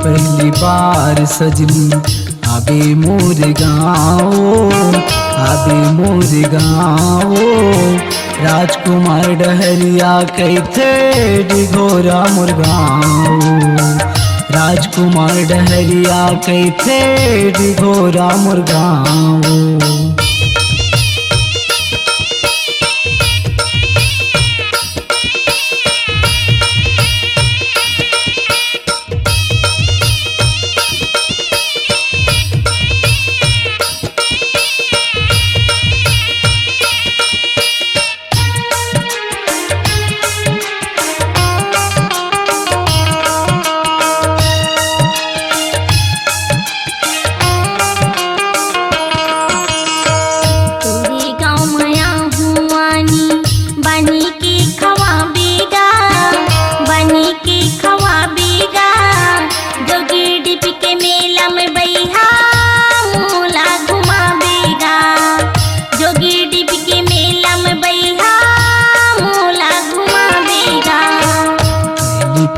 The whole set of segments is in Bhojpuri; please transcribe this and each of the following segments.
पहली बार सजनी आबे मोर गाँव, आबे मोर गाँव। राजकुमार डहरिया कैथे डिघोरा मोर गाँव, राजकुमार डहरिया कैथे डिघोरा मोर गाँव।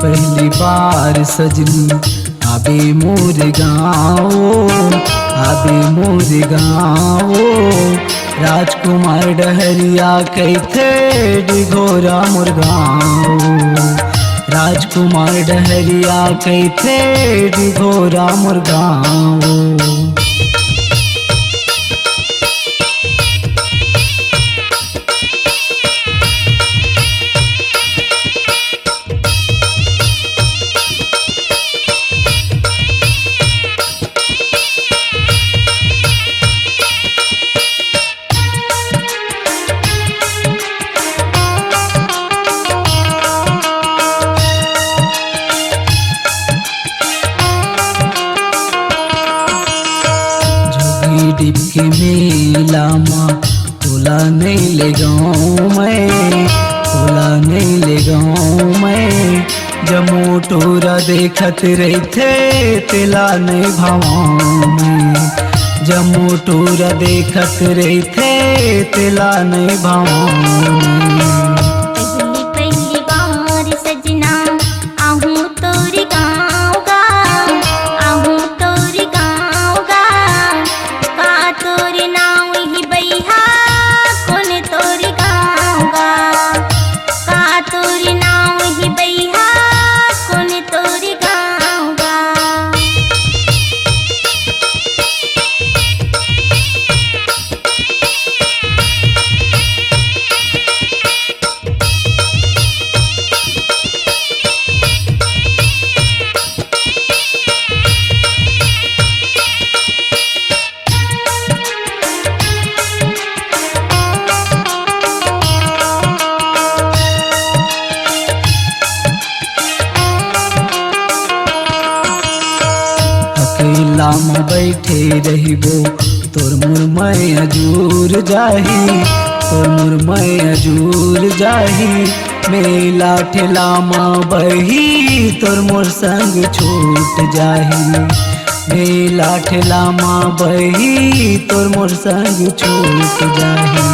पहली बार सजनी आबे मोर गाँव, आबे मोर गाँव। राजकुमार डहरिया कैथे डिघोरा मोर गाँव, राजकुमार डहरिया कैथे डिघोरा मोर गाँव। डिप के मेला माँ तोला नहीं ले गाँव मैं, तोला नहीं ले गाँव मैं। जमो टोरा देखत रहते तेला नहीं भाव में, जमो टोरा देखत रहते तेला नहीं भाव में। अकेला में बैठे रहिबो तोर मोर मैं अजूर जाही, तोर मोर मैं अजूर जाही। मेला ठेला माँ बही तोर मोर संग छूट जाही, मेला ठेला माँ बही तोर मोर संग छूट जाही।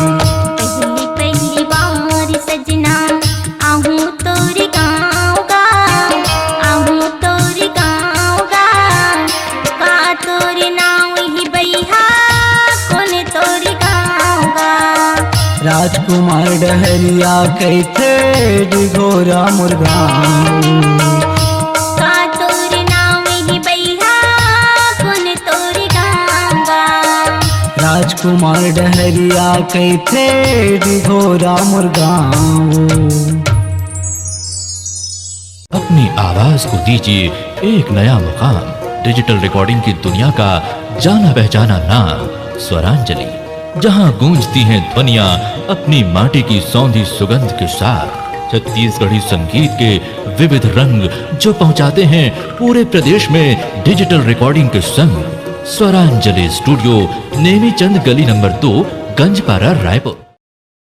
राजकुमार डहरिया कैथे डिघोरा मोर गाँव, राजकुमार डहरिया कैथे डिघोरा मोर गाँव। अपनी आवाज को दीजिए एक नया मुकाम। डिजिटल रिकॉर्डिंग की दुनिया का जाना पहचाना नाम स्वरांजलि, जहां गूंजती हैं ध्वनियां अपनी माटी की सौंधी सुगंध के साथ। छत्तीसगढ़ी संगीत के विविध रंग जो पहुंचाते हैं पूरे प्रदेश में डिजिटल रिकॉर्डिंग के संग। स्वरांजलि स्टूडियो, नेमीचंद गली नंबर 2, गंजपारा, रायपुर।